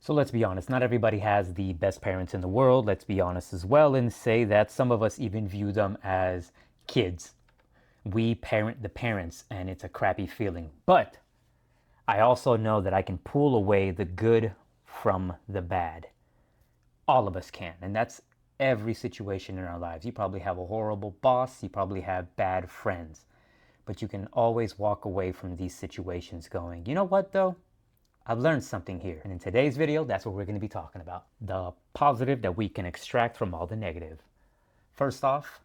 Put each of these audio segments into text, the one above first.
So let's be honest, not everybody has the best parents in the world. Let's be honest as well and say that some of us even view them as kids. We parent the parents and it's a crappy feeling. But I also know that I can pull away the good from the bad. All of us can. And that's every situation in our lives. You probably have a horrible boss. You probably have bad friends. But you can always walk away from these situations going, you know what though? I've learned something here. And in today's video, that's what we're going to be talking about. The positive that we can extract from all the negative. First off,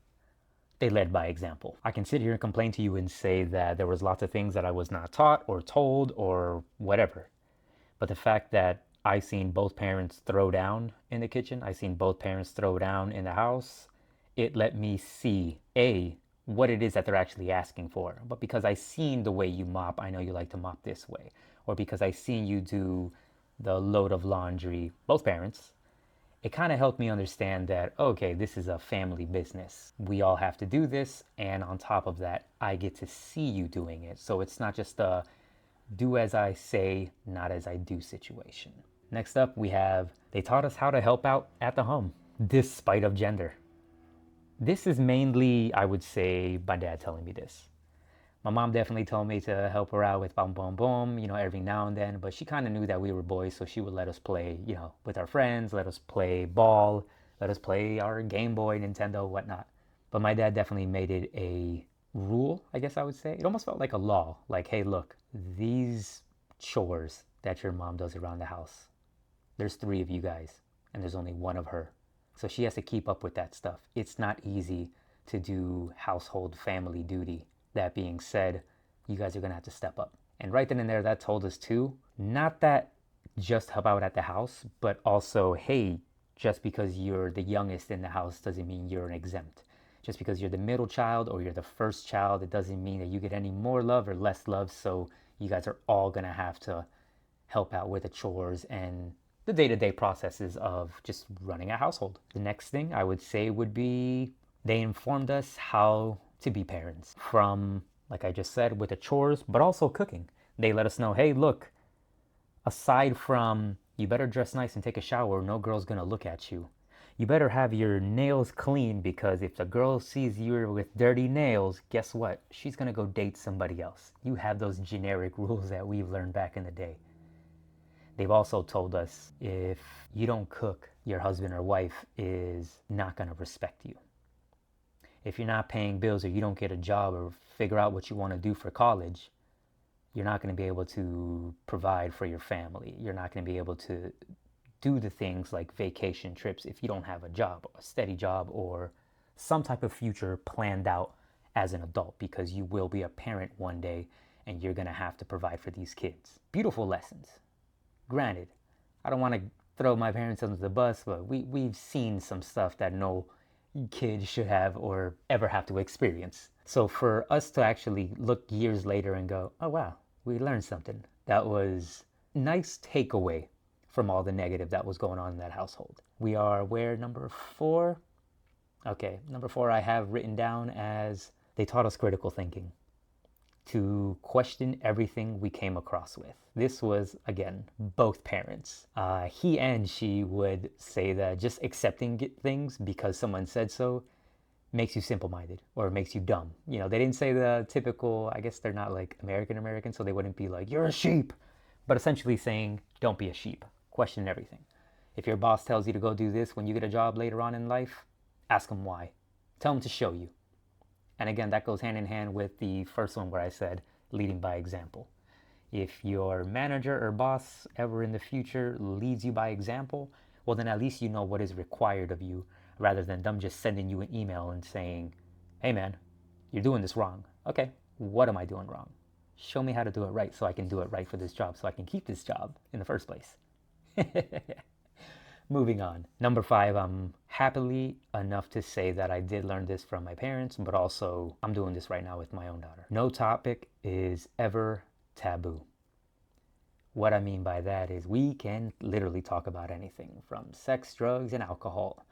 they led by example. I can sit here and complain to you and say that there was lots of things that I was not taught or told or whatever. But the fact that I seen both parents throw down in the kitchen, I seen both parents throw down in the house, it let me see, A, what it is that they're actually asking for. But because I seen the way you mop, I know you like to mop this way. Or because I seen you do the load of laundry, both parents, it kind of helped me understand that, okay, this is a family business. We all have to do this. And on top of that, I get to see you doing it. So it's not just a do as I say, not as I do situation. Next up, we have, they taught us how to help out at the home, despite of gender. This is mainly, I would say, my dad telling me this. My mom definitely told me to help her out with boom, boom, boom, every now and then, but she kind of knew that we were boys, so she would let us play, with our friends, let us play ball, let us play our Game Boy, Nintendo, whatnot. But my dad definitely made it a rule, I guess I would say. It almost felt like a law, like, hey, look, these chores that your mom does around the house, there's 3 of you guys, and there's only 1 of her. So she has to keep up with that stuff. It's not easy to do household family duty. That being said, you guys are going to have to step up. And right then and there, that told us too, not that just help out at the house, but also, hey, just because you're the youngest in the house doesn't mean you're an exempt. Just because you're the middle child or you're the first child, it doesn't mean that you get any more love or less love. So you guys are all going to have to help out with the chores and the day-to-day processes of just running a household. The next thing I would say would be they informed us how to be parents from, like I just said, with the chores, but also cooking. They let us know, hey, look, aside from you better dress nice and take a shower, no girl's gonna look at you. You better have your nails clean because if the girl sees you with dirty nails, guess what? She's gonna go date somebody else. You have those generic rules that we've learned back in the day. They've also told us if you don't cook, your husband or wife is not going to respect you. If you're not paying bills or you don't get a job or figure out what you want to do for college, you're not going to be able to provide for your family. You're not going to be able to do the things like vacation trips if you don't have a job, a steady job, or some type of future planned out as an adult, because you will be a parent one day and you're going to have to provide for these kids. Beautiful lessons. Granted, I don't want to throw my parents under the bus, but we've seen some stuff that no kid should have or ever have to experience. So for us to actually look years later and go, oh wow, we learned something. That was a nice takeaway from all the negative that was going on in that household. We are where, number 4? Okay, number 4 I have written down as they taught us critical thinking, to question everything we came across with. This was, again, both parents. He and she would say that just accepting things because someone said so makes you simple-minded or makes you dumb. They didn't say the typical, I guess they're not like American, so they wouldn't be like, you're a sheep. But essentially saying, don't be a sheep. Question everything. If your boss tells you to go do this when you get a job later on in life, ask them why. Tell them to show you. And again, that goes hand in hand with the first one where I said leading by example. If your manager or boss ever in the future leads you by example, well, then at least you know what is required of you rather than them just sending you an email and saying, hey man, you're doing this wrong. Okay, what am I doing wrong? Show me how to do it right so I can do it right for this job so I can keep this job in the first place. Moving on. Number 5, I'm happily enough to say that I did learn this from my parents, but also I'm doing this right now with my own daughter. No topic is ever taboo. What I mean by that is we can literally talk about anything from sex, drugs, and alcohol.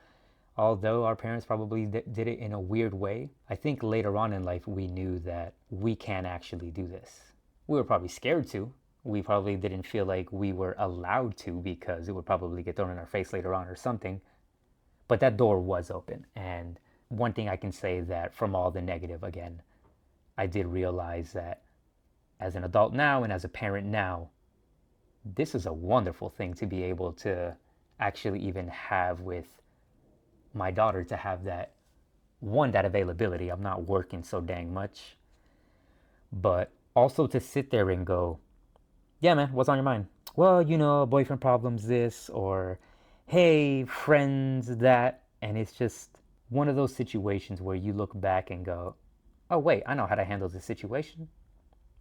Although our parents probably did it in a weird way, I think later on in life we knew that we can actually do this. We were probably scared to, We probably didn't feel like we were allowed to because it would probably get thrown in our face later on or something. But that door was open. And one thing I can say that from all the negative, again, I did realize that as an adult now and as a parent now, this is a wonderful thing to be able to actually even have with my daughter, to have that one, that availability. I'm not working so dang much, but also to sit there and go, yeah, man, what's on your mind? Well, boyfriend problems this, or hey, friends that. And it's just one of those situations where you look back and go, oh, wait, I know how to handle this situation.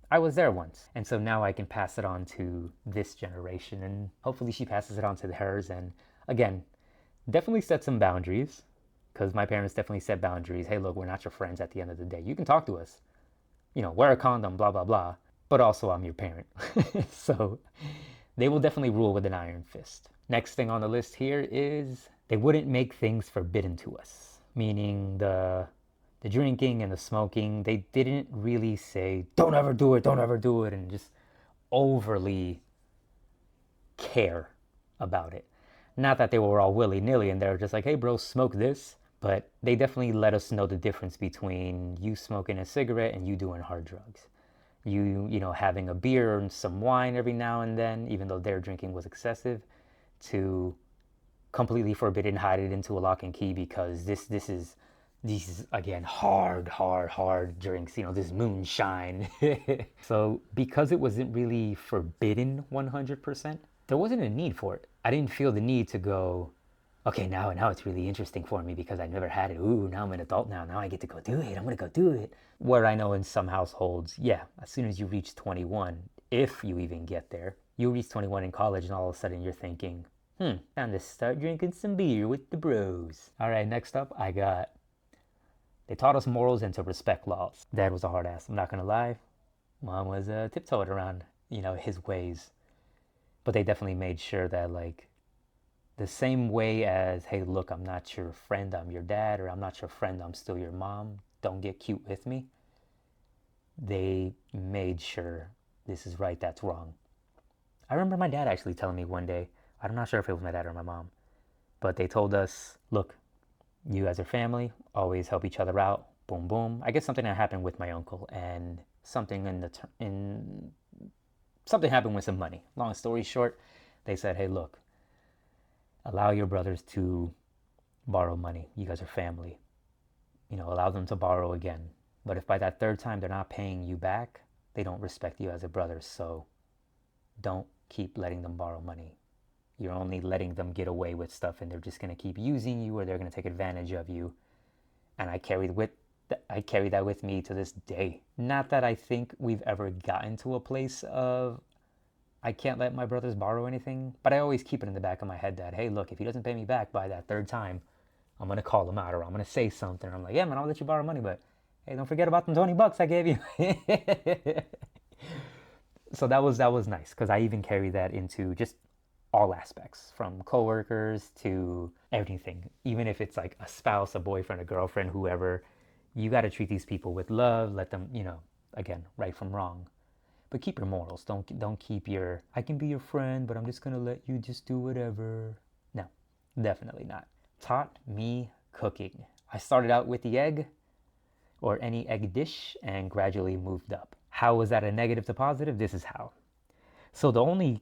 I was there once. And so now I can pass it on to this generation, and hopefully she passes it on to hers. And again, definitely set some boundaries, because my parents definitely set boundaries. Hey, look, we're not your friends at the end of the day. You can talk to us, wear a condom, blah, blah, blah. But also, I'm your parent. So they will definitely rule with an iron fist. Next thing on the list here is they wouldn't make things forbidden to us, meaning the drinking and the smoking. They didn't really say, don't ever do it, don't ever do it, and just overly care about it. Not that they were all willy-nilly and they're just like, hey bro, smoke this. But they definitely let us know the difference between you smoking a cigarette and you doing hard drugs. You having a beer and some wine every now and then, even though their drinking was excessive, to completely forbidden, hide it into a lock and key, because this is these again hard drinks, this moonshine. So because it wasn't really forbidden 100%, there wasn't a need for it. I didn't feel the need to go, okay, now it's really interesting for me because I never had it. Ooh, now I'm an adult now I get to go do it. I'm gonna go do it. Where I know in some households, yeah, as soon as you reach 21, if you even get there, you reach 21 in college and all of a sudden you're thinking, time to start drinking some beer with the bros. All right, next up, they taught us morals and to respect laws. Dad was a hard ass, I'm not gonna lie. Mom was tiptoed around, his ways. But they definitely made sure that, like, the same way as, hey, look, I'm not your friend, I'm your dad, or I'm not your friend, I'm still your mom, don't get cute with me. They made sure this is right, that's wrong. I remember my dad actually telling me one day, I'm not sure if it was my dad or my mom, but they told us, look, you as a family always help each other out. Boom, boom. I guess something that happened with my uncle, and something something happened with some money. Long story short, they said, hey, look, allow your brothers to borrow money. You guys are family. Allow them to borrow again. But if by that third time they're not paying you back, they don't respect you as a brother. So don't keep letting them borrow money. You're only letting them get away with stuff, and they're just going to keep using you, or they're going to take advantage of you. And I carry that with me to this day. Not that I think we've ever gotten to a place of I can't let my brothers borrow anything, but I always keep it in the back of my head that, hey, look, if he doesn't pay me back by that third time, I'm going to call him out, or I'm going to say something. I'm like, yeah, man, I'll let you borrow money, but hey, don't forget about them $20 I gave you. So that was nice, because I even carry that into just all aspects, from coworkers to everything. Even if it's like a spouse, a boyfriend, a girlfriend, whoever, you got to treat these people with love. Let them, again, right from wrong. But keep your morals. Don't keep your, I can be your friend, but I'm just going to let you just do whatever. No, definitely not. Taught me cooking. I started out with the egg, or any egg dish, and gradually moved up. How was that a negative to positive? This is how. So the only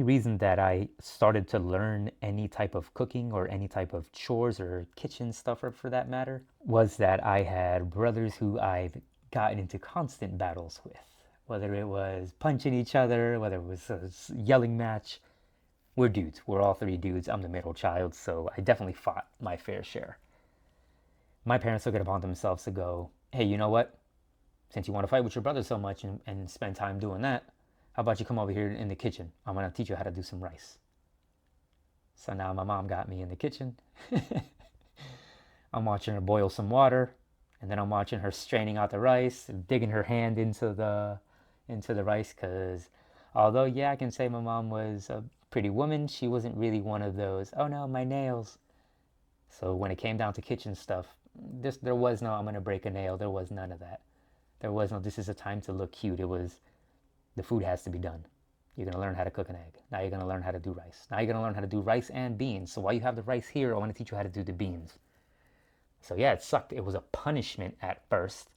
reason that I started to learn any type of cooking or any type of chores or kitchen stuff, or for that matter, was that I had brothers who I've gotten into constant battles with. Whether it was punching each other, whether it was a yelling match. We're dudes. We're all three dudes. I'm the middle child, so I definitely fought my fair share. My parents took it upon themselves to go, hey, you know what? Since you want to fight with your brother so much and spend time doing that, how about you come over here in the kitchen? I'm going to teach you how to do some rice. So now my mom got me in the kitchen. I'm watching her boil some water, and then I'm watching her straining out the rice, digging her hand into the rice, because although, yeah, I can say my mom was a pretty woman, she wasn't really one of those, oh no, my nails. So when it came down to kitchen stuff, there was no, I'm going to break a nail. There was none of that. There was no, this is a time to look cute. It was, the food has to be done. You're going to learn how to cook an egg. Now you're going to learn how to do rice. Now you're going to learn how to do rice and beans. So while you have the rice here, I want to teach you how to do the beans. So yeah, it sucked. It was a punishment at first,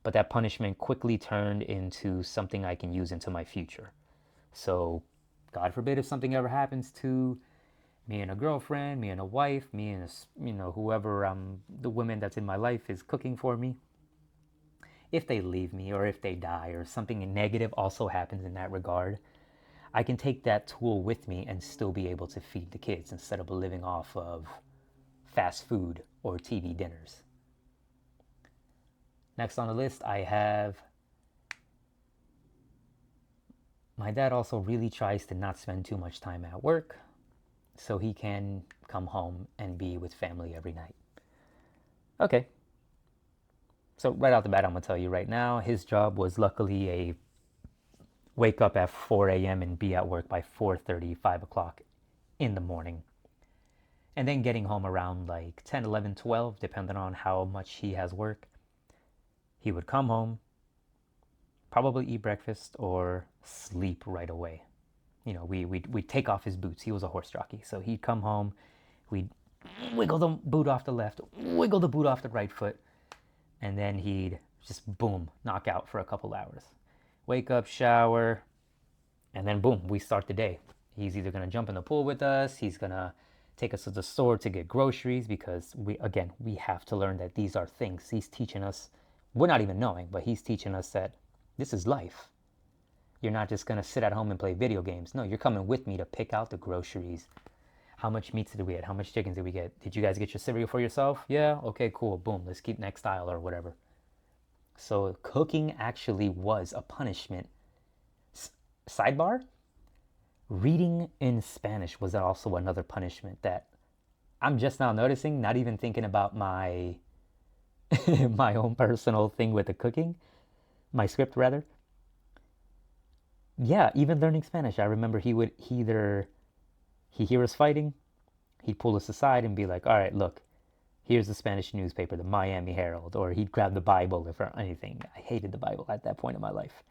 but that punishment quickly turned into something I can use into my future. So God forbid if something ever happens to me and a girlfriend, me and a wife, me and whoever the woman that's in my life is cooking for me. If they leave me or if they die or something negative also happens in that regard, I can take that tool with me and still be able to feed the kids instead of living off of fast food or TV dinners. Next on the list, I have my dad also really tries to not spend too much time at work so he can come home and be with family every night. Okay. So right out the bat, I'm going to tell you right now, his job was luckily a wake up at 4 a.m. and be at work by 4:30, 5 o'clock in the morning. And then getting home around like 10, 11, 12, depending on how much he has work. He would come home, probably eat breakfast or sleep right away. We'd take off his boots. He was a horse jockey. So he'd come home, we'd wiggle the boot off the left, wiggle the boot off the right foot, and then he'd just boom, knock out for a couple hours. Wake up, shower, and then boom, we start the day. He's either going to jump in the pool with us, he's going to take us to the store to get groceries because we have to learn that these are things he's teaching us. We're not even knowing, but he's teaching us that this is life. You're not just going to sit at home and play video games. No, you're coming with me to pick out the groceries. How much meat did we get? How much chickens did we get? Did you guys get your cereal for yourself? Yeah? Okay, cool. Boom. Let's keep next aisle or whatever. So cooking actually was a punishment. Sidebar, reading in Spanish was also another punishment that I'm just now noticing, not even thinking about my my own personal thing with the cooking, my script rather. Yeah, even learning Spanish, I remember he hear us fighting, he'd pull us aside and be like, "All right, look, here's the Spanish newspaper, the Miami Herald," or he'd grab the Bible if or anything. I hated the Bible at that point in my life,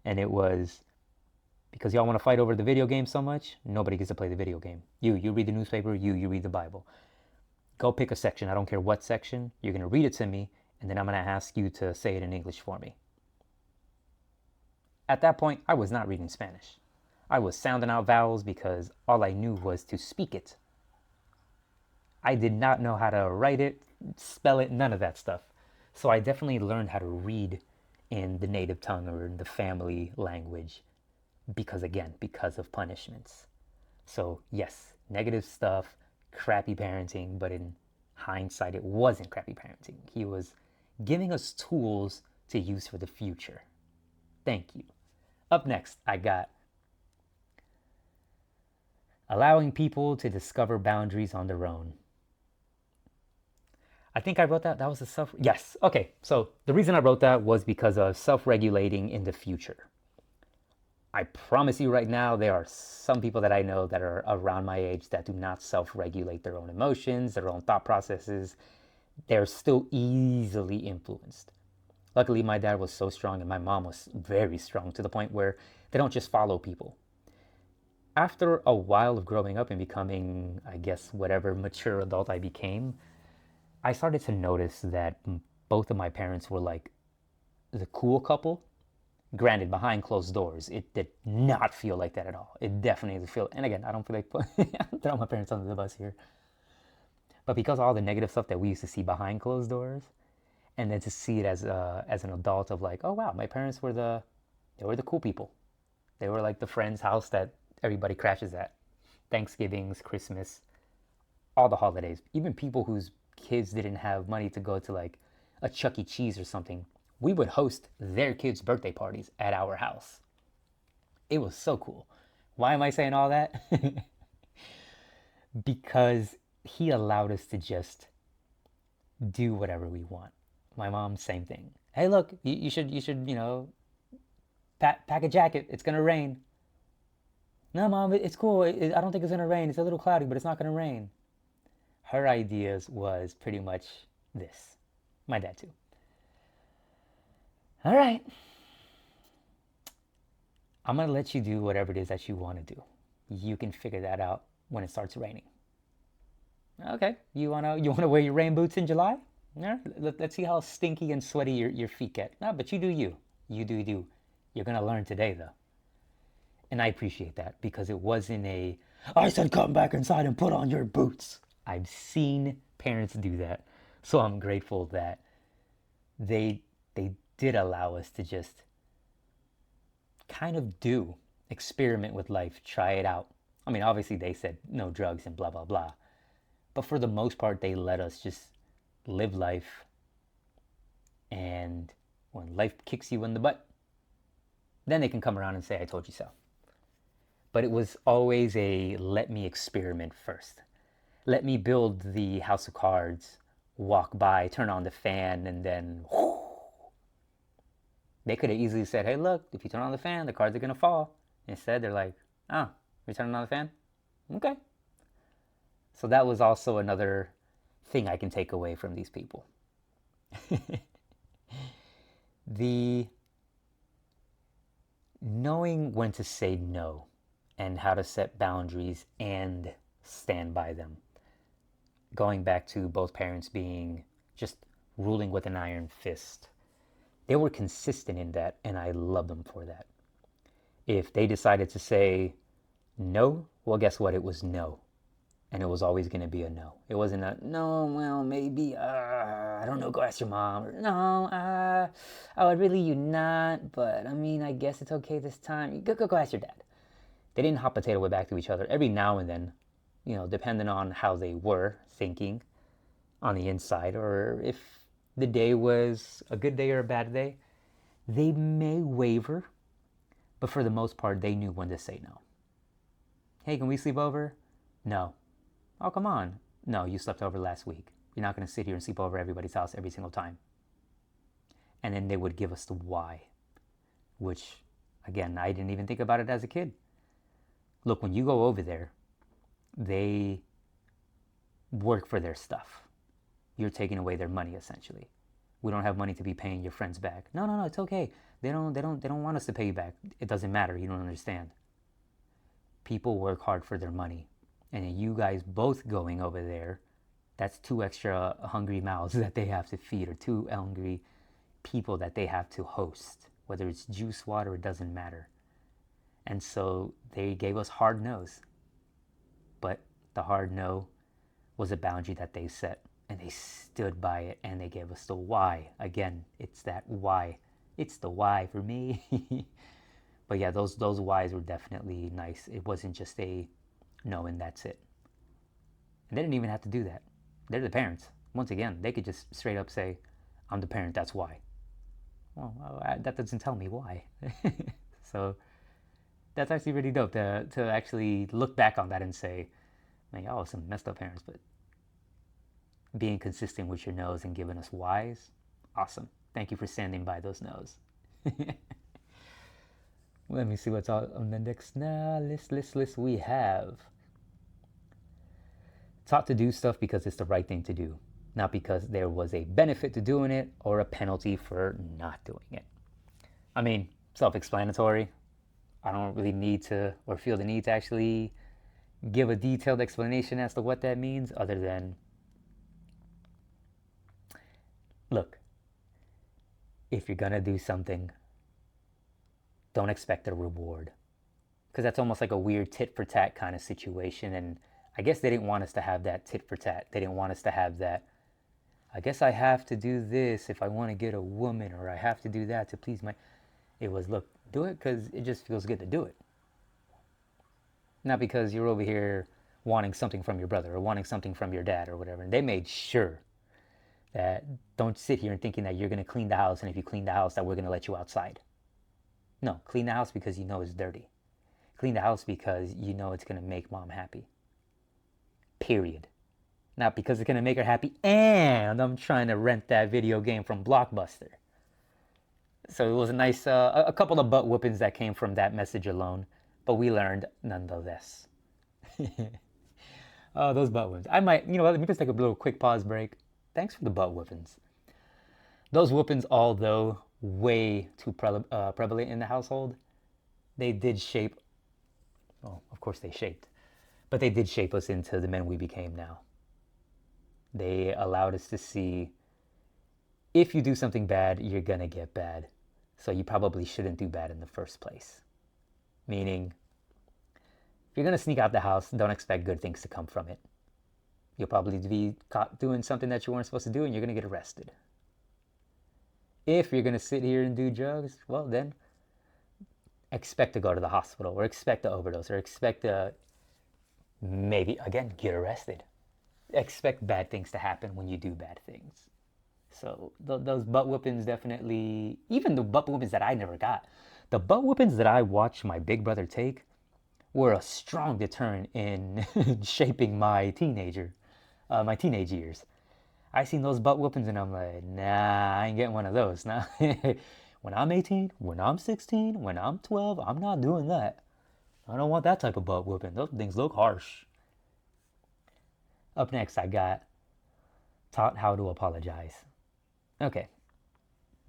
and it was because y'all want to fight over the video game so much. Nobody gets to play the video game. You read the newspaper. You read the Bible. Go pick a section. I don't care what section. You're gonna read it to me, and then I'm gonna ask you to say it in English for me. At that point, I was not reading Spanish. I was sounding out vowels because all I knew was to speak it. I did not know how to write it, spell it, none of that stuff. So I definitely learned how to read in the native tongue or in the family language because of punishments. So yes, negative stuff, crappy parenting, but in hindsight, it wasn't crappy parenting. He was giving us tools to use for the future. Thank you. Up next, I got allowing people to discover boundaries on their own. I think I wrote that. That was a self. Yes. Okay. So the reason I wrote that was because of self-regulating in the future. I promise you right now, there are some people that I know that are around my age that do not self-regulate their own emotions, their own thought processes. They're still easily influenced. Luckily, my dad was so strong and my mom was very strong to the point where they don't just follow people. After a while of growing up and becoming, I guess, whatever mature adult I became, I started to notice that both of my parents were like the cool couple. Granted, behind closed doors, it did not feel like that at all. It definitely didn't feel, and again, I don't feel like throwing my parents under the bus here. But because of all the negative stuff that we used to see behind closed doors, and then to see it as an adult of like, oh wow, my parents were the cool people. They were like the friend's house that everybody crashes at. Thanksgivings, Christmas, all the holidays. Even people whose kids didn't have money to go to like a Chuck E. Cheese or something, we would host their kids' birthday parties at our house. It was so cool. Why am I saying all that? Because he allowed us to just do whatever we want. My mom, same thing. Hey, look, you should, pack a jacket. It's gonna rain. No, mom, it's cool. I don't think it's gonna rain. It's a little cloudy, but it's not gonna rain. Her ideas was pretty much this. My dad, too. All right. I'm going to let you do whatever it is that you want to do. You can figure that out when it starts raining. Okay, you wanna wear your rain boots in July? Yeah, let's see how stinky and sweaty your feet get. No, but you do you. You do you. You're gonna learn today though. And I appreciate that because it wasn't a I said come back inside and put on your boots. I've seen parents do that. So I'm grateful that they did allow us to just kind of do experiment with life, try it out. I mean, obviously they said no drugs and blah blah blah. But for the most part, they let us just live life. And when life kicks you in the butt, then they can come around and say, I told you so. But it was always a let me experiment first. Let me build the house of cards, walk by, turn on the fan, and then whoo, they could have easily said, hey, look, if you turn on the fan, the cards are going to fall. Instead, they're like, oh, you're turning on the fan? Okay. So that was also another thing I can take away from these people. The knowing when to say no and how to set boundaries and stand by them. Going back to both parents being just ruling with an iron fist. They were consistent in that, and I love them for that. If they decided to say no, well, guess what? It was no. And it was always going to be a no. It wasn't a no, well, maybe, I don't know, go ask your mom. Or no, I would really you not, but I mean, I guess it's okay this time. Go ask your dad. They didn't hot potato it back to each other. Every now and then, depending on how they were thinking on the inside, or if the day was a good day or a bad day, they may waver, but for the most part, they knew when to say no. Hey, can we sleep over? No. Oh, come on. No, you slept over last week. You're not going to sit here and sleep over everybody's house every single time. And then they would give us the why, which, again, I didn't even think about it as a kid. Look, when you go over there, they work for their stuff. You're taking away their money, essentially. We don't have money to be paying your friends back. No, it's okay. They don't want us to pay you back. It doesn't matter. You don't understand. People work hard for their money. And you guys both going over there, that's 2 extra hungry mouths that they have to feed, or 2 hungry people that they have to host. Whether it's juice, water, it doesn't matter. And so they gave us hard no's. But the hard no was a boundary that they set. And they stood by it, and they gave us the why. Again, it's that why. It's the why for me. But yeah, those whys were definitely nice. It wasn't just a no and that's it. And they didn't even have to do that. They're the parents. Once again, they could just straight up say, I'm the parent, that's why. Well, that doesn't tell me why. So that's actually really dope to actually look back on that and say, man, y'all are some messed up parents, but being consistent with your no's and giving us whys, awesome. Thank you for standing by those no's. Let me see what's on the next list we have. Taught to do stuff because it's the right thing to do, not because there was a benefit to doing it or a penalty for not doing it. I mean, self-explanatory. I don't really need to or feel the need to actually give a detailed explanation as to what that means, other than, look, if you're gonna do something, don't expect a reward. Because that's almost like a weird tit for tat kind of situation. And I guess they didn't want us to have that tit for tat. They didn't want us to have that, I guess I have to do this if I want to get a woman, or I have to do that to please my... It was, look, do it because it just feels good to do it. Not because you're over here wanting something from your brother or wanting something from your dad or whatever. And they made sure that don't sit here and thinking that you're going to clean the house, and if you clean the house that we're going to let you outside. No, clean the house because you know it's dirty. Clean the house because you know it's going to make mom happy. Period. Not because it's going to make her happy and I'm trying to rent that video game from Blockbuster. So it was a nice, a couple of butt whoopings that came from that message alone. But we learned nonetheless. Oh, those butt whoopings. I might, let me just take a little quick pause break. Thanks for the butt whoopings. Those whoopings, although way too prevalent in the household, They did shape, well, of course they shaped, but they did shape us into the men we became now. They allowed us to see if you do something bad, you're gonna get bad. So you probably shouldn't do bad in the first place. Meaning, if you're gonna sneak out the house, don't expect good things to come from it. You'll probably be caught doing something that you weren't supposed to do and you're gonna get arrested. If you're gonna sit here and do drugs, well, then expect to go to the hospital or expect to overdose or expect to maybe, again, get arrested. Expect bad things to happen when you do bad things. So those butt whoopings definitely, even the butt whoopings that I never got, the butt whoopings that I watched my big brother take were a strong deterrent in shaping my teenage years. I seen those butt whoopings and I'm like, nah, I ain't getting one of those. Nah. When I'm 18, when I'm 16, when I'm 12, I'm not doing that. I don't want that type of butt whooping. Those things look harsh. Up next, I got taught how to apologize. Okay,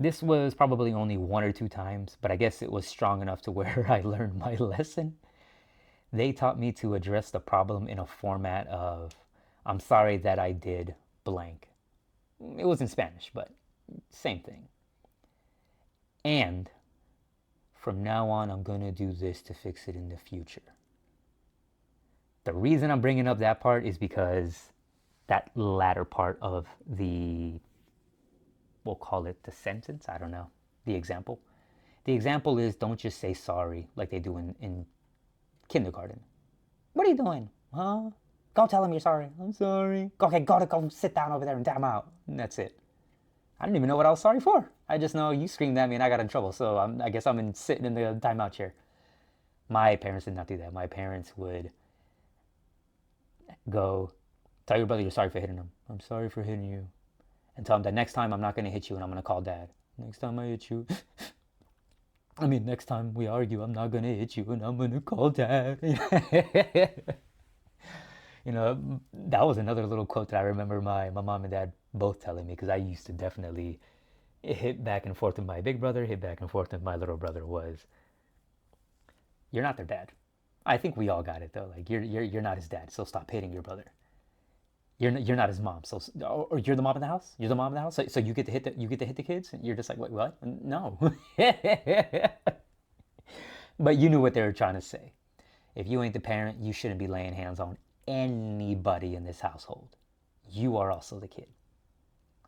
this was probably only one or two times, but I guess it was strong enough to where I learned my lesson. They taught me to address the problem in a format of, I'm sorry that I did blank. It was in Spanish, but same thing. And from now on, I'm going to do this to fix it in the future. The reason I'm bringing up that part is because that latter part of the, we'll call it the sentence, I don't know, the example. The example is don't just say sorry like they do in kindergarten. What are you doing? Huh? Go tell him you're sorry. I'm sorry. Okay, gotta go sit down over there and damn out. And that's it. I didn't even know what I was sorry for. I just know you screamed at me and I got in trouble. So I guess sitting in the timeout chair. My parents did not do that. My parents would go, tell your brother you're sorry for hitting him. I'm sorry for hitting you. And tell him that next time I'm not going to hit you and I'm going to call dad. Next time I hit you, next time we argue, I'm not going to hit you and I'm going to call dad. That was another little quote that I remember my mom and dad both telling me because I used to definitely hit back and forth with my big brother, hit back and forth with my little brother was, you're not their dad. I think we all got it though. Like you're not his dad, so stop hitting your brother. You're not his mom, so or you're the mom in the house. You're the mom in the house, so you get to hit the kids. And you're just like, wait, what? No. But you knew what they were trying to say. If you ain't the parent, you shouldn't be laying hands on anybody in this household. You are also the kid.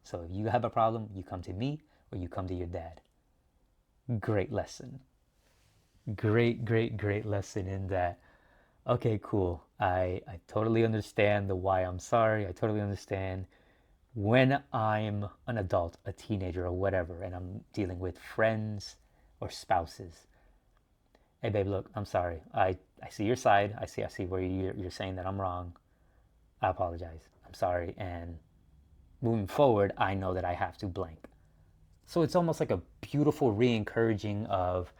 So if you have a problem, you come to me or you come to your dad. Great lesson. Great lesson in that. Okay, cool. I totally understand the why I'm sorry. I totally understand when I'm an adult, a teenager, or whatever, and I'm dealing with friends or spouses. Hey, babe, look, I'm sorry. I see your side. I see where you're saying that I'm wrong. I apologize. I'm sorry. And moving forward, I know that I have to blank. So it's almost like a beautiful re-encouraging of,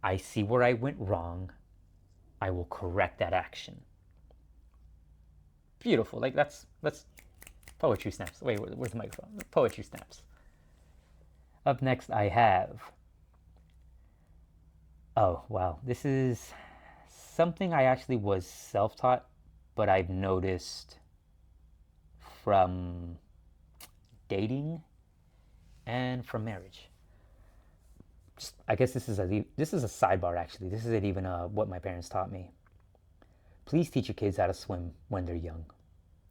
I see where I went wrong. I will correct that action. Beautiful. Like that's poetry snaps. Wait, where's the microphone? Poetry snaps. Up next, I have. Oh wow, this is something I actually was self-taught, but I've noticed from dating and from marriage. I guess this is a sidebar actually. This isn't even what my parents taught me. Please teach your kids how to swim when they're young.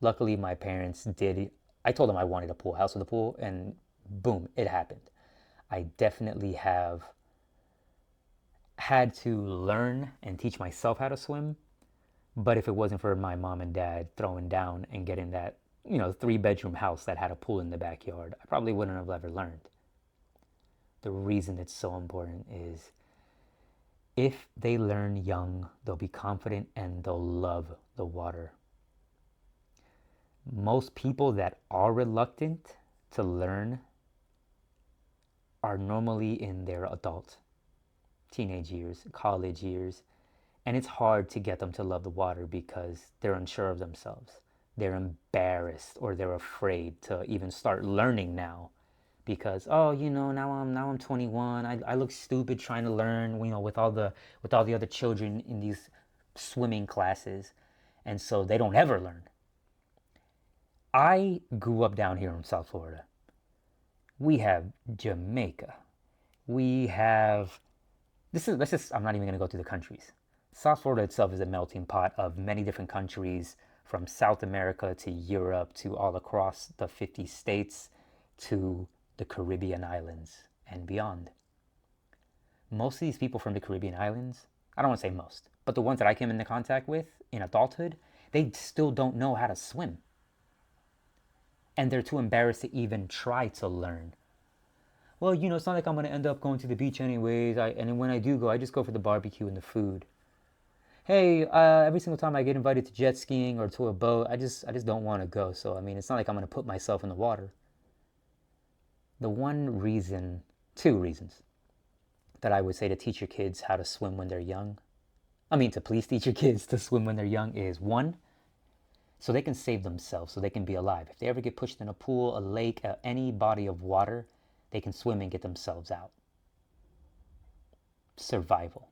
Luckily, my parents did. I told them I wanted a pool, house with a pool, and boom, it happened. I definitely have had to learn and teach myself how to swim. But if it wasn't for my mom and dad throwing down and getting that, 3-bedroom house that had a pool in the backyard, I probably wouldn't have ever learned. The reason it's so important is if they learn young, they'll be confident and they'll love the water. Most people that are reluctant to learn are normally in their adult, teenage years, college years, and it's hard to get them to love the water because they're unsure of themselves. They're embarrassed or they're afraid to even start learning now because, oh, now I'm 21. I look stupid trying to learn, with all the other children in these swimming classes, and so they don't ever learn. I grew up down here in South Florida. We have Jamaica. We have this is let's just I'm not even going to go through the countries. South Florida itself is a melting pot of many different countries, from South America to Europe to all across the 50 states to the Caribbean islands and beyond. Most of these people from the Caribbean islands, I don't want to say most, but the ones that I came into contact with in adulthood, they still don't know how to swim. And they're too embarrassed to even try to learn. Well, it's not like I'm going to end up going to the beach anyways. And then when I do go, I just go for the barbecue and the food. Hey, every single time I get invited to jet skiing or to a boat, I just don't want to go. So, I mean, it's not like I'm going to put myself in the water. The one reason, two reasons that I would say to teach your kids how to swim when they're young, I mean, to please teach your kids to swim when they're young is one, so they can save themselves, so they can be alive. If they ever get pushed in a pool, a lake, any body of water, they can swim and get themselves out. Survival.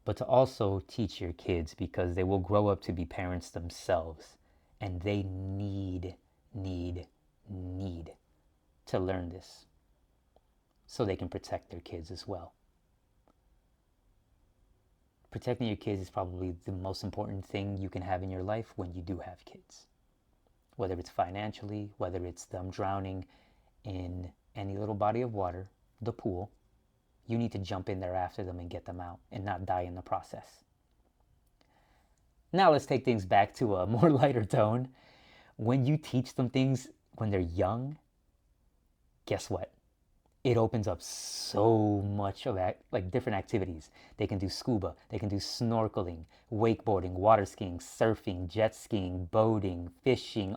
But to also teach your kids, because they will grow up to be parents themselves, and they need to learn this so they can protect their kids as well. Protecting your kids is probably the most important thing you can have in your life when you do have kids. Whether it's financially, whether it's them drowning in any little body of water, the pool, you need to jump in there after them and get them out and not die in the process. Now let's take things back to a more lighter tone. When you teach them things when they're young, guess what? It opens up so much of like different activities. They can do scuba, they can do snorkeling, wakeboarding, water skiing, surfing, jet skiing, boating, fishing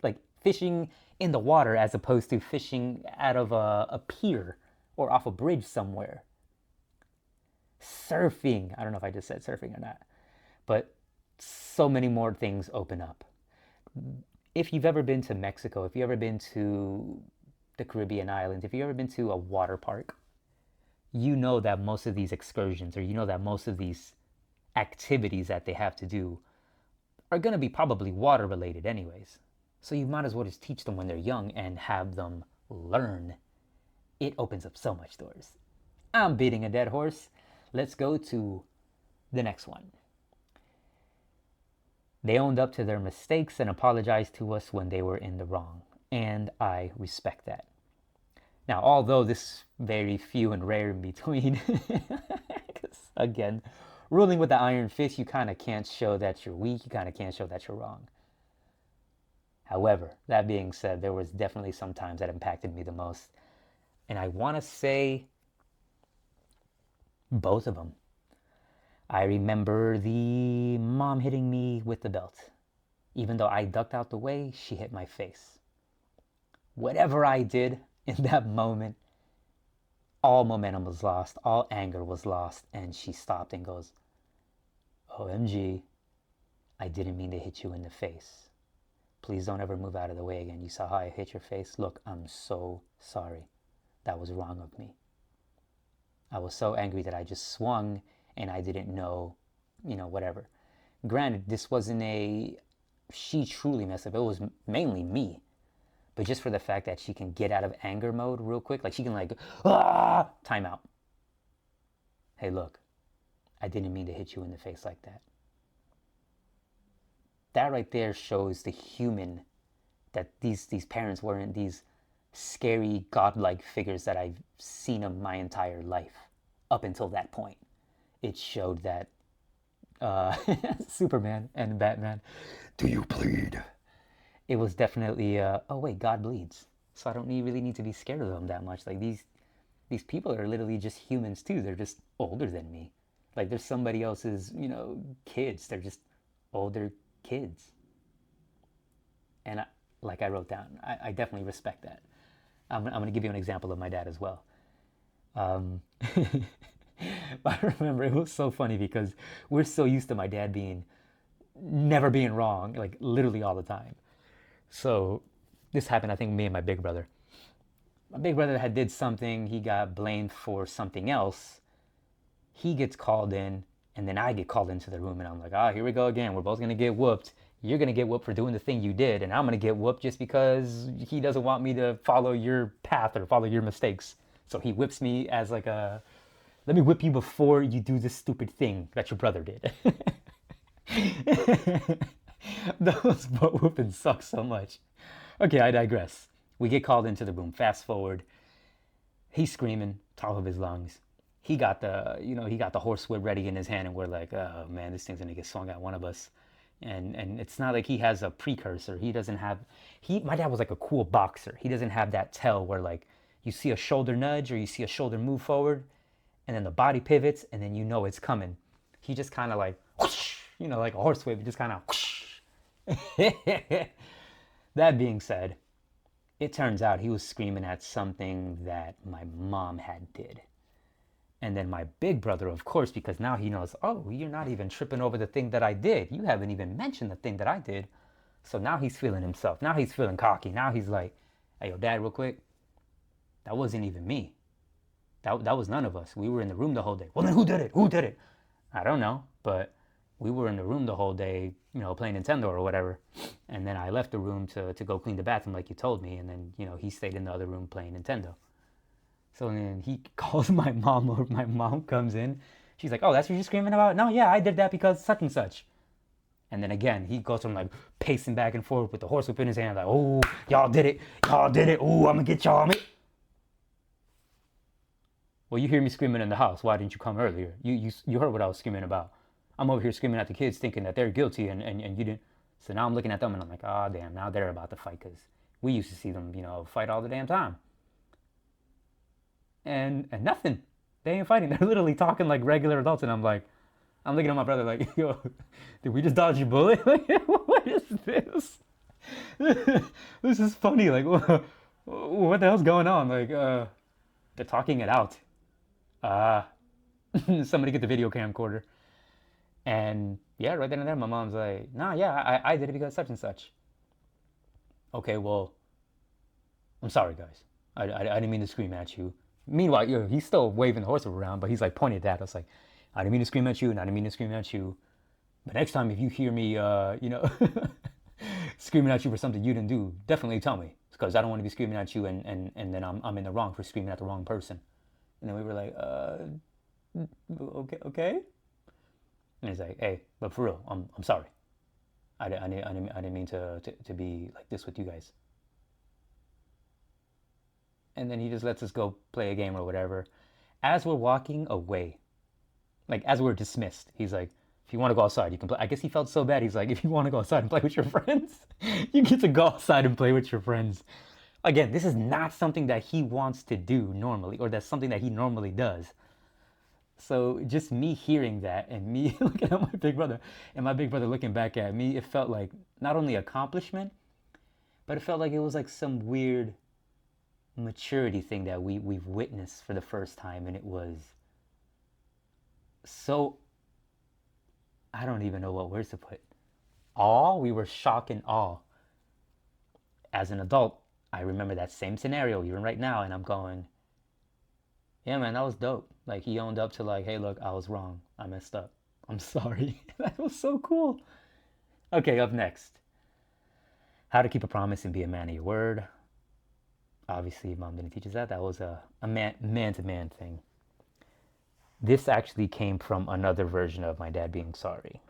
like fishing in the water as opposed to fishing out of a pier or off a bridge somewhere. Surfing, I don't know if I just said surfing or not, but so many more things open up. If you've ever been to Mexico, if you've ever been to the Caribbean islands, if you've ever been to a water park, you know that most of these excursions, or you know that most of these activities that they have to do are going to be probably water related anyways. So you might as well just teach them when they're young and have them learn. It opens up so much doors. I'm beating a dead horse. Let's go to the next one. They owned up to their mistakes and apologized to us when they were in the wrong. And I respect that. Now, although this is very few and rare in between, because again, ruling with the iron fist, you kind of can't show that you're weak, you kind of can't show that you're wrong. However, that being said, there was definitely some times that impacted me the most. And I want to say both of them. I remember the mom hitting me with the belt. Even though I ducked out the way, she hit my face. Whatever I did in that moment, all momentum was lost, all anger was lost, and she stopped and goes, OMG, I didn't mean to hit you in the face. Please don't ever move out of the way again. You saw how I hit your face? Look, I'm so sorry. That was wrong of me. I was so angry that I just swung and I didn't know, whatever. Granted, this wasn't she truly messed up. It was mainly me. But just for the fact that she can get out of anger mode real quick, like she can time out. Hey, look, I didn't mean to hit you in the face like that. That right there shows the human that these parents weren't these scary godlike figures that I've seen of my entire life up until that point. It showed that Superman and Batman, do you bleed? It was definitely oh wait, God bleeds, so I don't really need to be scared of them that much. Like these people are literally just humans too. They're just older than me. Like there's somebody else's kids. They're just older kids. And like I wrote down, I definitely respect that. I'm going to give you an example of my dad as well. I remember it was so funny because we're so used to my dad never being wrong, like literally all the time. So this happened, I think, me and my big brother. My big brother had did something. He got blamed for something else. He gets called in, and then I get called into the room, and I'm like, ah, here we go again. We're both gonna get whooped. You're gonna get whooped for doing the thing you did, and I'm gonna get whooped just because he doesn't want me to follow your path or follow your mistakes. So he whips me as like a, let me whip you before you do this stupid thing that your brother did. Those butt whoopings suck so much. Okay, I digress. We get called into the room. Fast forward, he's screaming top of his lungs. He got the horsewhip ready in his hand, and we're like, oh man, this thing's gonna get swung at one of us. And it's not like he has a precursor. He doesn't have. My dad was like a cool boxer. He doesn't have that tell where like you see a shoulder nudge or you see a shoulder move forward, and then the body pivots, and then you know it's coming. He just kind of like, whoosh, like a horsewhip. He just kind of. That being said, it turns out he was screaming at something that my mom had did. And then my big brother, of course, because now he knows, oh, you're not even tripping over the thing that I did. You haven't even mentioned the thing that I did. So now he's feeling himself. Now he's feeling cocky. Now he's like, hey, yo, dad, real quick, that wasn't even me. That was none of us. We were in the room the whole day. Well, then who did it? Who did it? I don't know. But we were in the room the whole day, playing Nintendo or whatever. And then I left the room to go clean the bathroom like you told me. And then, he stayed in the other room playing Nintendo. So then he calls my mom, or my mom comes in. She's like, oh, that's what you're screaming about? No, yeah, I did that because such and such. And then again, he goes from like pacing back and forth with the horsewhip in his hand, like, oh, y'all did it. Y'all did it. Oh, I'm going to get y'all. Well, you hear me screaming in the house. Why didn't you come earlier? You heard what I was screaming about. I'm over here screaming at the kids thinking that they're guilty and you didn't. So now I'm looking at them and I'm like, oh, damn, now they're about to fight because we used to see them, fight all the damn time. And nothing. They ain't fighting. They're literally talking like regular adults. And I'm looking at my brother like, yo, did we just dodge a bullet? Like, what is this? This is funny. Like, what the hell's going on? Like, they're talking it out. Somebody get the video camcorder. And yeah, right then and there, my mom's like, nah, yeah, I did it because such and such. Okay, well, I'm sorry, guys. I didn't mean to scream at you. Meanwhile, he's still waving the horse around, but he's like pointing at that. I was like, I didn't mean to scream at you, and I didn't mean to scream at you. But next time, if you hear me, screaming at you for something you didn't do, definitely tell me, because I don't want to be screaming at you, and then I'm in the wrong for screaming at the wrong person. And then we were like, okay. And he's like, hey, but for real, I'm sorry. I didn't mean to be like this with you guys. And then he just lets us go play a game or whatever. As we're walking away, like as we're dismissed, he's like, if you want to go outside, you can play. I guess he felt so bad. He's like, if you want to go outside and play with your friends, you get to go outside and play with your friends. Again, this is not something that he wants to do normally, or that's something that he normally does. So just me hearing that and me looking at my big brother and my big brother looking back at me, it felt like not only accomplishment, but it felt like it was like some weird maturity thing that we've witnessed for the first time. And it was so, I don't even know what words to put. Awe, we were shocked and awe. As an adult, I remember that same scenario even right now, and I'm going, yeah, man, that was dope. Like, he owned up to like, hey, look, I was wrong. I messed up. I'm sorry. That was so cool. Okay, up next. How to keep a promise and be a man of your word. Obviously, mom didn't teach us that. That was a man-to-man thing. This actually came from another version of my dad being sorry.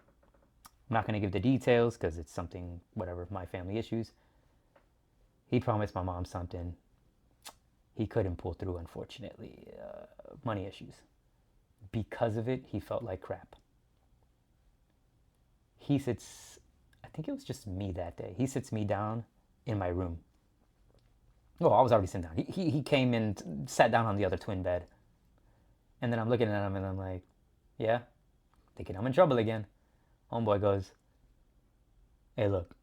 I'm not going to give the details because it's something, whatever, my family issues. He promised my mom something. He couldn't pull through, unfortunately. Money issues. Because of it, he felt like crap. He sits, I think it was just me that day. He sits me down in my room. Oh, I was already sitting down. He came and sat down on the other twin bed. And then I'm looking at him and I'm like, yeah, thinking I'm in trouble again. Homeboy goes, hey, look,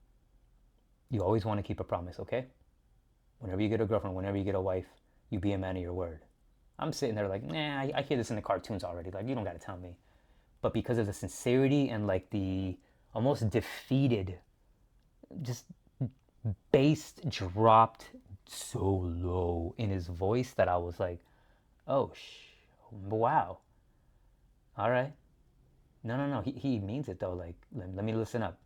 you always want to keep a promise, okay? Whenever you get a girlfriend, whenever you get a wife, you be a man of your word. I'm sitting there like, nah, I hear this in the cartoons already. Like, you don't got to tell me. But because of the sincerity and like the almost defeated, just based, dropped, so low in his voice that I was like, oh, wow. All right. No, no, no. He means it though. Like, let me listen up.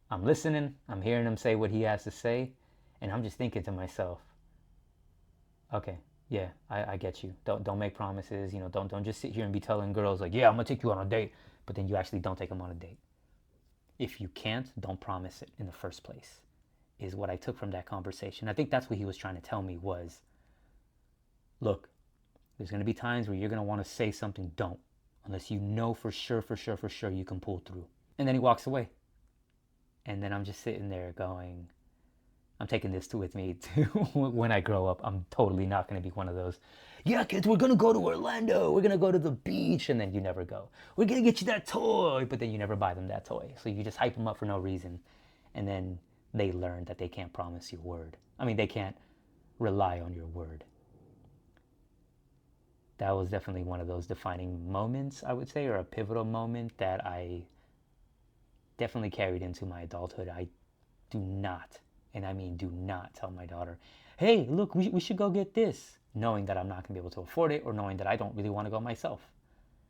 I'm listening. I'm hearing him say what he has to say. And I'm just thinking to myself, okay, yeah, I get you. Don't make promises. You know, don't just sit here and be telling girls like, yeah, I'm gonna take you on a date, but then you actually don't take them on a date. If you can't, don't promise it in the first place. Is what I took from that conversation. I think that's what he was trying to tell me was, look, there's gonna be times where you're gonna want to say something, don't, unless you know for sure, for sure you can pull through. And then he walks away. And then I'm just sitting there going, I'm taking this with me to when I grow up. I'm totally not going to be one of those, yeah, kids, we're going to go to Orlando. We're going to go to the beach. And then you never go. We're going to get you that toy. But then you never buy them that toy. So you just hype them up for no reason. And then they learn that they can't promise your word. I mean, they can't rely on your word. That was definitely one of those defining moments, I would say, or a pivotal moment that I definitely carried into my adulthood. I do not, and I mean do not, tell my daughter, hey, look, we should go get this, knowing that I'm not going to be able to afford it or knowing that I don't really want to go myself.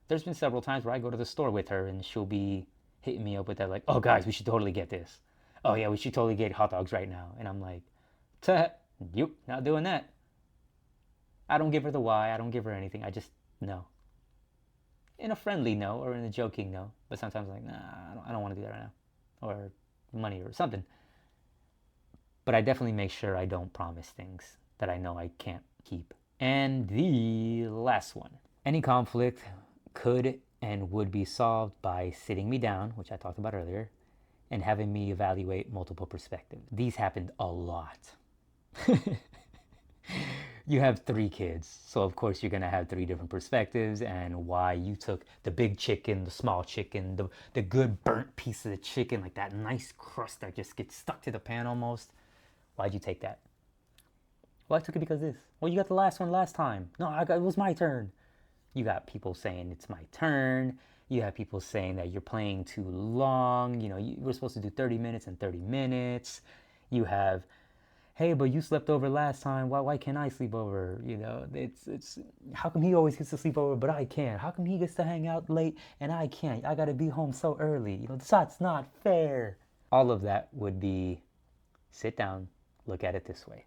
There's been several times where I go to the store with her and she'll be hitting me up with that, like, oh, guys, we should totally get this. Oh, yeah, we should totally get hot dogs right now. And I'm like, yep, not doing that. I don't give her the why. I don't give her anything. I just, no. In a friendly no or in a joking no. But sometimes I'm like, nah, I don't want to do that right now. Or money or something. But I definitely make sure I don't promise things that I know I can't keep. And the last one. Any conflict could and would be solved by sitting me down, which I talked about earlier, and having me evaluate multiple perspectives. These happened a lot. You have 3 kids, so of course you're gonna have 3 different perspectives and why you took the big chicken, the small chicken, the good burnt piece of the chicken, like that nice crust that just gets stuck to the pan almost. Why'd you take that? Well, I took it because this. Well, you got the last one last time. No, it was my turn. You got people saying it's my turn. You have people saying that you're playing too long. You know, we're supposed to do 30 minutes and 30 minutes. You have, hey, but you slept over last time. Why can't I sleep over? You know, it's how come he always gets to sleep over, but I can't? How come he gets to hang out late and I can't? I gotta be home so early. You know, that's not fair. All of that would be sit down, look at it this way.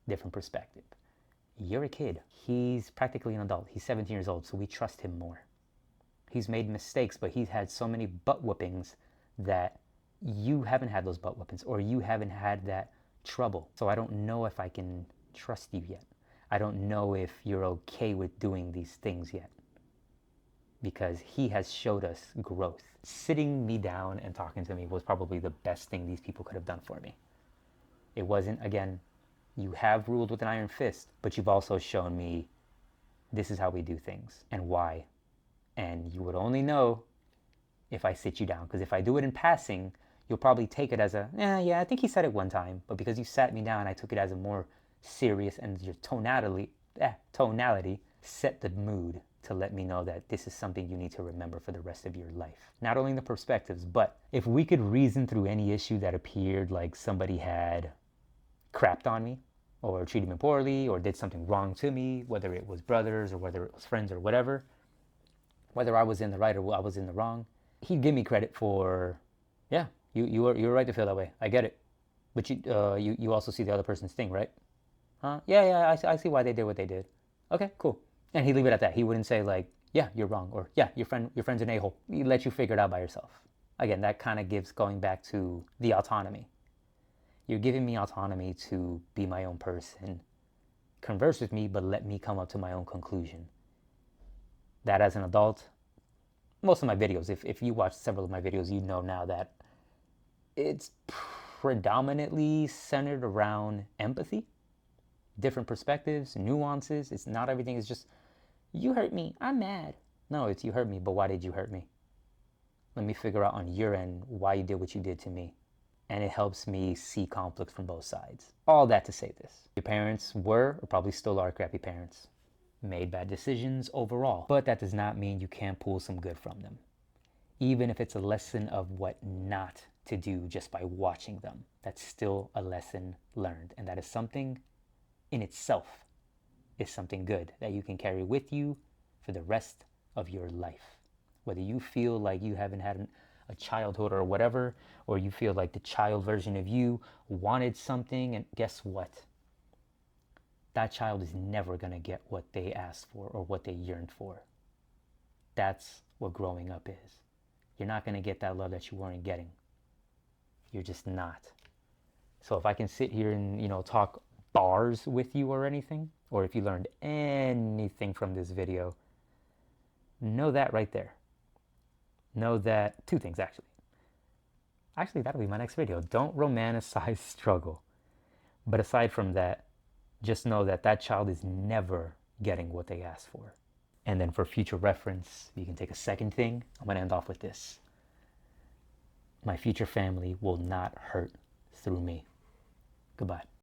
Different perspective. You're a kid. He's practically an adult. He's 17 years old, so we trust him more. He's made mistakes, but he's had so many butt whoopings that you haven't had those butt whoopings or you haven't had that trouble. So I don't know if I can trust you yet. I don't know if you're okay with doing these things yet because he has showed us growth. Sitting me down and talking to me was probably the best thing these people could have done for me. It wasn't, again, you have ruled with an iron fist, but you've also shown me this is how we do things and why. And you would only know if I sit you down. Because if I do it in passing, you'll probably take it as a, yeah, I think he said it one time. But because you sat me down, I took it as a more serious, and your tonality set the mood to let me know that this is something you need to remember for the rest of your life. Not only the perspectives, but if we could reason through any issue that appeared like somebody had crapped on me or treated me poorly or did something wrong to me, whether it was brothers or whether it was friends or whatever, whether I was in the right or I was in the wrong, he'd give me credit for, yeah, you were right to feel that way. I get it. But you also see the other person's thing, right? Huh? Yeah, I see why they did what they did. Okay, cool. And he'd leave it at that. He wouldn't say like, yeah, you're wrong, or yeah, your friend's an a-hole. He'd let you figure it out by yourself. Again, that kind of gives going back to the autonomy. You're giving me autonomy to be my own person, converse with me, but let me come up to my own conclusion. That as an adult, most of my videos, if you watch several of my videos, you know now that it's predominantly centered around empathy, different perspectives, nuances. It's not everything is just, you hurt me, I'm mad. No, it's you hurt me, but why did you hurt me? Let me figure out on your end why you did what you did to me. And it helps me see conflict from both sides. All that to say this. Your parents were, or probably still are, crappy parents. Made bad decisions overall. But that does not mean you can't pull some good from them. Even if it's a lesson of what not to do just by watching them. That's still a lesson learned. And that is something in itself is something good that you can carry with you for the rest of your life. Whether you feel like you haven't had a childhood or whatever, or you feel like the child version of you wanted something, and guess what? That child is never going to get what they asked for or what they yearned for. That's what growing up is. You're not going to get that love that you weren't getting. You're just not. So if I can sit here and, talk bars with you or anything, or if you learned anything from this video, know that right there. Know that, two things actually. Actually, that'll be my next video. Don't romanticize struggle. But aside from that, just know that that child is never getting what they asked for. And then for future reference, you can take a second thing. I'm going to end off with this. My future family will not hurt through me. Goodbye.